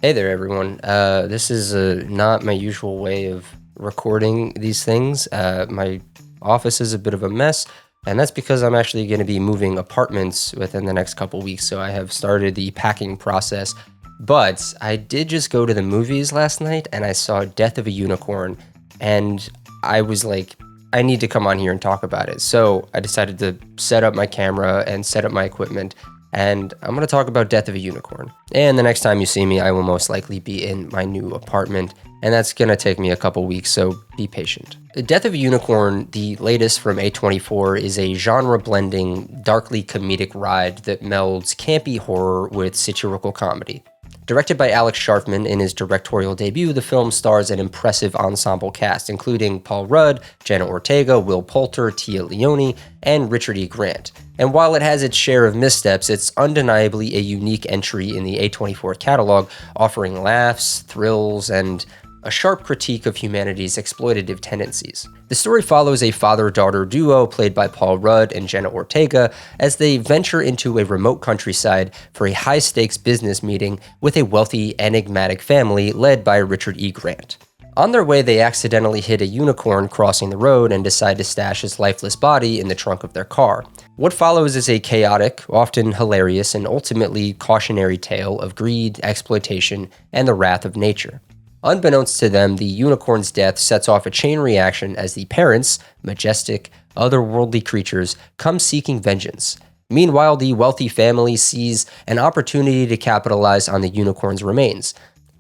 Hey there, everyone. This is not my usual way of recording these things. My office is a bit of a mess, and that's because I'm actually going to be moving apartments within the next couple weeks. So I have started the packing process. But I did just go to the movies last night, and I saw Death of a Unicorn, and I was like, I need to come on here and talk about it. So I decided to set up my camera and set up my equipment, and I'm going to talk about Death of a Unicorn. And the next time you see me, I will most likely be in my new apartment, and that's going to take me a couple weeks, so be patient. Death of a Unicorn, the latest from A24, is a genre-blending, darkly comedic ride that melds campy horror with satirical comedy. Directed by Alex Sharfman in his directorial debut, the film stars an impressive ensemble cast, including Paul Rudd, Jenna Ortega, Will Poulter, Tia Leoni, and Richard E. Grant. And while it has its share of missteps, it's undeniably a unique entry in the A24 catalog, offering laughs, thrills, and a sharp critique of humanity's exploitative tendencies. The story follows a father-daughter duo played by Paul Rudd and Jenna Ortega as they venture into a remote countryside for a high-stakes business meeting with a wealthy, enigmatic family led by Richard E. Grant. On their way, they accidentally hit a unicorn crossing the road and decide to stash his lifeless body in the trunk of their car. What follows is a chaotic, often hilarious, and ultimately cautionary tale of greed, exploitation, and the wrath of nature. Unbeknownst to them, the unicorn's death sets off a chain reaction as the parents, majestic, otherworldly creatures, come seeking vengeance. Meanwhile, the wealthy family sees an opportunity to capitalize on the unicorn's remains,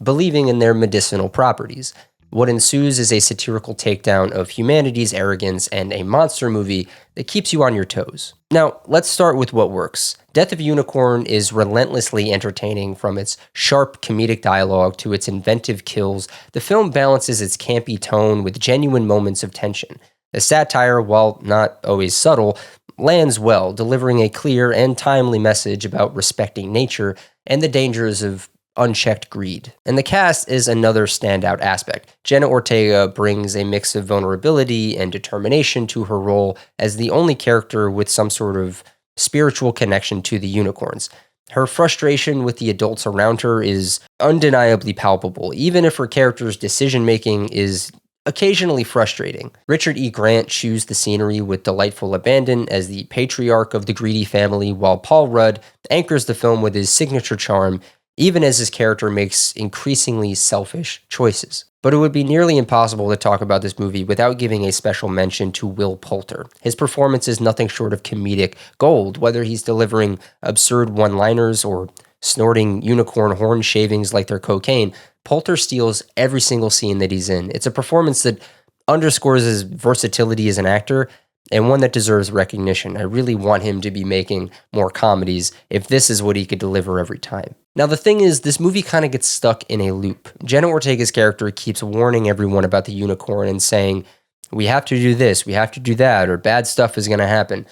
believing in their medicinal properties. What ensues is a satirical takedown of humanity's arrogance and a monster movie that keeps you on your toes. Now, let's start with what works. Death of a Unicorn is relentlessly entertaining from its sharp comedic dialogue to its inventive kills. The film balances its campy tone with genuine moments of tension. The satire, while not always subtle, lands well, delivering a clear and timely message about respecting nature and the dangers of unchecked greed. And the cast is another standout aspect. Jenna Ortega brings a mix of vulnerability and determination to her role as the only character with some sort of spiritual connection to the unicorns. Her frustration with the adults around her is undeniably palpable, even if her character's decision-making is occasionally frustrating. Richard E. Grant chews the scenery with delightful abandon as the patriarch of the greedy family, while Paul Rudd anchors the film with his signature charm, even as his character makes increasingly selfish choices. But it would be nearly impossible to talk about this movie without giving a special mention to Will Poulter. His performance is nothing short of comedic gold, whether he's delivering absurd one-liners or snorting unicorn horn shavings like they're cocaine. Poulter steals every single scene that he's in. It's a performance that underscores his versatility as an actor, and one that deserves recognition. I really want him to be making more comedies if this is what he could deliver every time. Now, the thing is, this movie kind of gets stuck in a loop. Jenna Ortega's character keeps warning everyone about the unicorn and saying, we have to do this, we have to do that, or bad stuff is going to happen.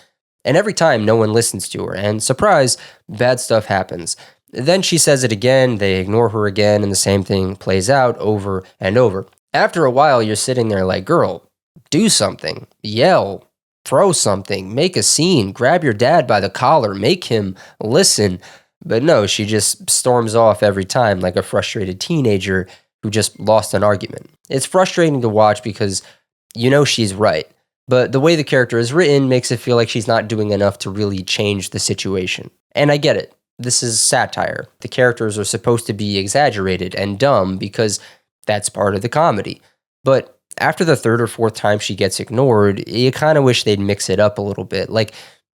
And every time, no one listens to her, and surprise, bad stuff happens. Then she says it again, they ignore her again, and the same thing plays out over and over. After a while, you're sitting there like, girl, do something, yell, throw something, make a scene, grab your dad by the collar, make him listen. But no, she just storms off every time like a frustrated teenager who just lost an argument. It's frustrating to watch because you know she's right, but the way the character is written makes it feel like she's not doing enough to really change the situation. And I get it. This is satire. The characters are supposed to be exaggerated and dumb because that's part of the comedy. But after the third or fourth time she gets ignored, you kind of wish they'd mix it up a little bit. Like,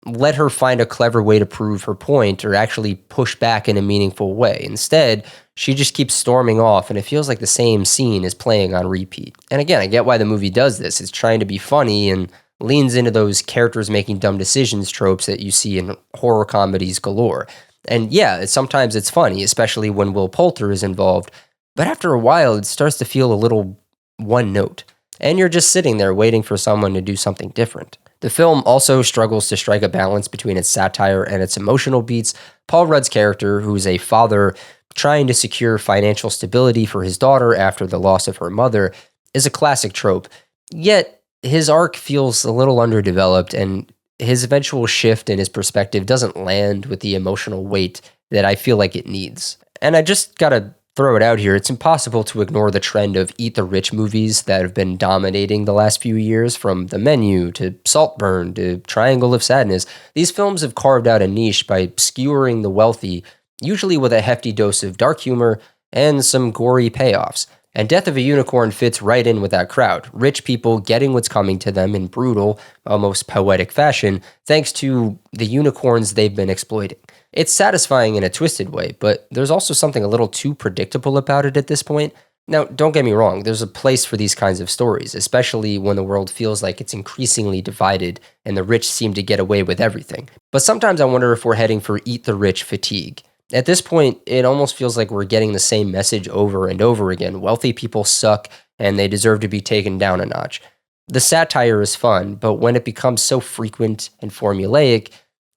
let her find a clever way to prove her point or actually push back in a meaningful way. Instead, she just keeps storming off, and it feels like the same scene is playing on repeat. And again, I get why the movie does this. It's trying to be funny and leans into those characters making dumb decisions tropes that you see in horror comedies galore. And yeah, sometimes it's funny, especially when Will Poulter is involved. But after a while, it starts to feel a little one note, and you're just sitting there waiting for someone to do something different. The film also struggles to strike a balance between its satire and its emotional beats. Paul Rudd's character, who is a father trying to secure financial stability for his daughter after the loss of her mother, is a classic trope. Yet, his arc feels a little underdeveloped, and his eventual shift in his perspective doesn't land with the emotional weight that I feel like it needs. And I just gotta throw it out here, it's impossible to ignore the trend of eat the rich movies that have been dominating the last few years, from The Menu to Saltburn to Triangle of Sadness. These films have carved out a niche by skewering the wealthy, usually with a hefty dose of dark humor and some gory payoffs. And Death of a Unicorn fits right in with that crowd. Rich people getting what's coming to them in brutal, almost poetic fashion, thanks to the unicorns they've been exploiting. It's satisfying in a twisted way, but there's also something a little too predictable about it at this point. Now, don't get me wrong, there's a place for these kinds of stories, especially when the world feels like it's increasingly divided and the rich seem to get away with everything. But sometimes I wonder if we're heading for eat the rich fatigue. At this point, it almost feels like we're getting the same message over and over again. Wealthy people suck, and they deserve to be taken down a notch. The satire is fun, but when it becomes so frequent and formulaic,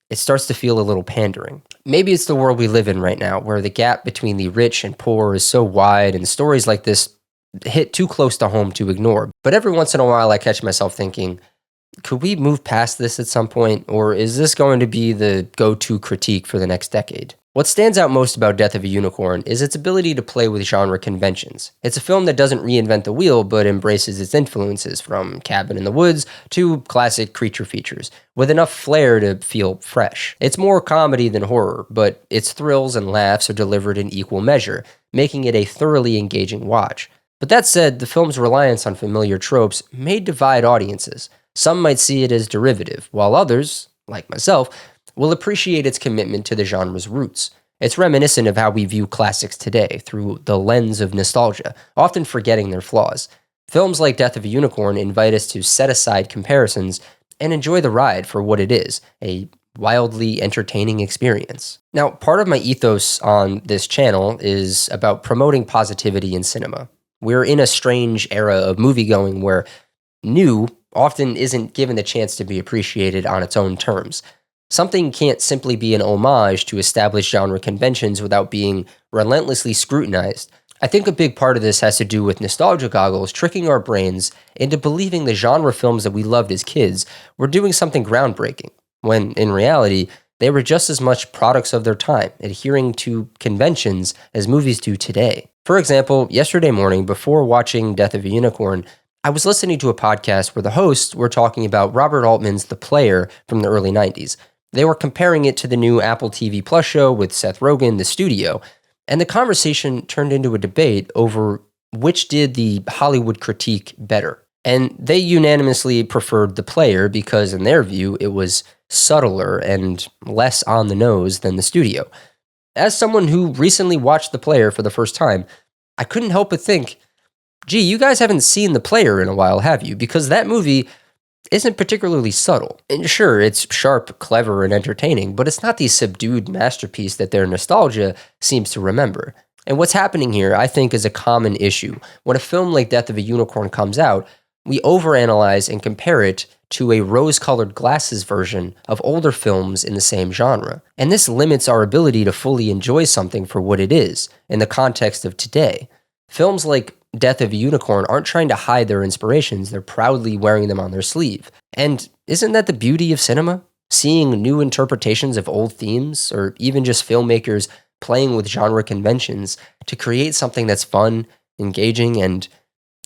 it starts to feel a little pandering. Maybe it's the world we live in right now, where the gap between the rich and poor is so wide, and stories like this hit too close to home to ignore. But every once in a while, I catch myself thinking, could we move past this at some point, or is this going to be the go-to critique for the next decade? What stands out most about Death of a Unicorn is its ability to play with genre conventions. It's a film that doesn't reinvent the wheel, but embraces its influences, from Cabin in the Woods to classic creature features, with enough flair to feel fresh. It's more comedy than horror, but its thrills and laughs are delivered in equal measure, making it a thoroughly engaging watch. But that said, the film's reliance on familiar tropes may divide audiences. Some might see it as derivative, while others, like myself, will appreciate its commitment to the genre's roots. It's reminiscent of how we view classics today, through the lens of nostalgia, often forgetting their flaws. Films like Death of a Unicorn invite us to set aside comparisons and enjoy the ride for what it is, a wildly entertaining experience. Now, part of my ethos on this channel is about promoting positivity in cinema. We're in a strange era of moviegoing where new often isn't given the chance to be appreciated on its own terms. Something can't simply be an homage to established genre conventions without being relentlessly scrutinized. I think a big part of this has to do with nostalgia goggles tricking our brains into believing the genre films that we loved as kids were doing something groundbreaking, when in reality, they were just as much products of their time, adhering to conventions as movies do today. For example, yesterday morning, before watching Death of a Unicorn, I was listening to a podcast where the hosts were talking about Robert Altman's The Player from the early 90s. They were comparing it to the new Apple TV Plus show with Seth Rogen, The Studio, and the conversation turned into a debate over which did the Hollywood critique better. And they unanimously preferred The Player because, in their view, it was subtler and less on the nose than The Studio. As someone who recently watched The Player for the first time, I couldn't help but think, gee, you guys haven't seen The Player in a while, have you? Because that movie isn't particularly subtle. And sure, it's sharp, clever, and entertaining, but it's not the subdued masterpiece that their nostalgia seems to remember. And what's happening here, I think, is a common issue. When a film like Death of a Unicorn comes out, we overanalyze and compare it to a rose-colored glasses version of older films in the same genre. And this limits our ability to fully enjoy something for what it is, in the context of today. Films like Death of a Unicorn aren't trying to hide their inspirations, they're proudly wearing them on their sleeve. And isn't that the beauty of cinema? Seeing new interpretations of old themes, or even just filmmakers playing with genre conventions to create something that's fun, engaging, and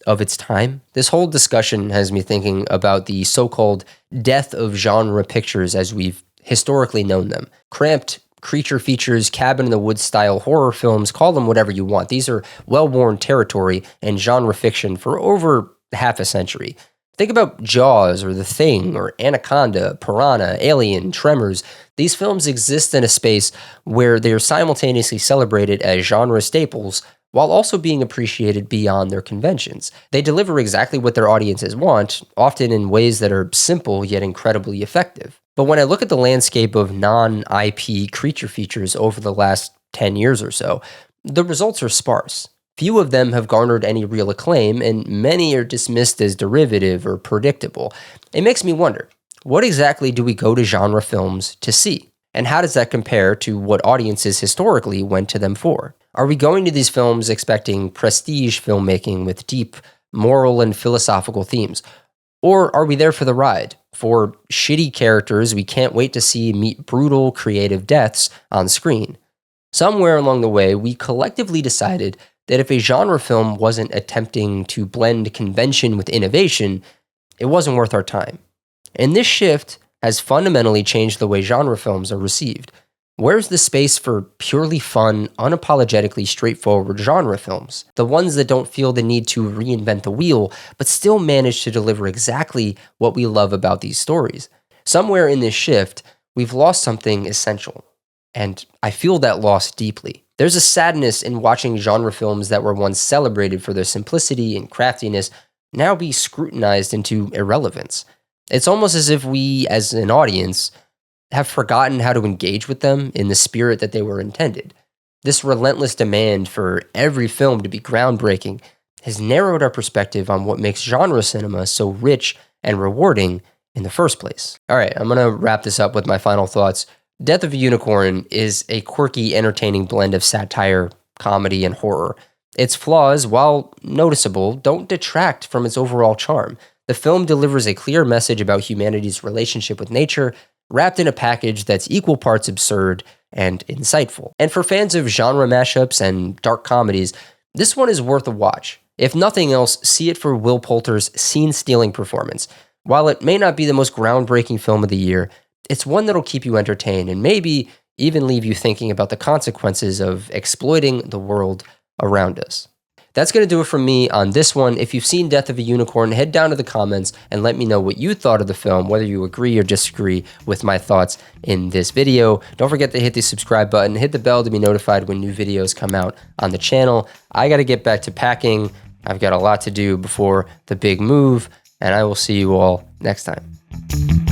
of its time. This whole discussion has me thinking about the so-called death of genre pictures as we've historically known them. Cramped creature features, cabin in the woods style horror films, call them whatever you want. These are well-worn territory and genre fiction for over half a century. Think about Jaws or The Thing or Anaconda, Piranha, Alien, Tremors. These films exist in a space where they are simultaneously celebrated as genre staples while also being appreciated beyond their conventions. They deliver exactly what their audiences want, often in ways that are simple yet incredibly effective. But when I look at the landscape of non-IP creature features over the last 10 years or so, the results are sparse. Few of them have garnered any real acclaim, and many are dismissed as derivative or predictable. It makes me wonder, what exactly do we go to genre films to see? And how does that compare to what audiences historically went to them for? Are we going to these films expecting prestige filmmaking with deep moral and philosophical themes? Or are we there for the ride, for shitty characters we can't wait to see meet brutal, creative deaths on screen? Somewhere along the way, we collectively decided that if a genre film wasn't attempting to blend convention with innovation, it wasn't worth our time. And this shift has fundamentally changed the way genre films are received. Where's the space for purely fun, unapologetically straightforward genre films? The ones that don't feel the need to reinvent the wheel, but still manage to deliver exactly what we love about these stories. Somewhere in this shift, we've lost something essential. And I feel that loss deeply. There's a sadness in watching genre films that were once celebrated for their simplicity and craftiness now be scrutinized into irrelevance. It's almost as if we, as an audience, have forgotten how to engage with them in the spirit that they were intended. This relentless demand for every film to be groundbreaking has narrowed our perspective on what makes genre cinema so rich and rewarding in the first place. All right, I'm going to wrap this up with my final thoughts. Death of a Unicorn is a quirky, entertaining blend of satire, comedy, and horror. Its flaws, while noticeable, don't detract from its overall charm. The film delivers a clear message about humanity's relationship with nature, wrapped in a package that's equal parts absurd and insightful. And for fans of genre mashups and dark comedies, this one is worth a watch. If nothing else, see it for Will Poulter's scene-stealing performance. While it may not be the most groundbreaking film of the year, it's one that'll keep you entertained and maybe even leave you thinking about the consequences of exploiting the world around us. That's going to do it from me on this one. If you've seen Death of a Unicorn, head down to the comments and let me know what you thought of the film, whether you agree or disagree with my thoughts in this video. Don't forget to hit the subscribe button, hit the bell to be notified when new videos come out on the channel. I got to get back to packing. I've got a lot to do before the big move, and I will see you all next time.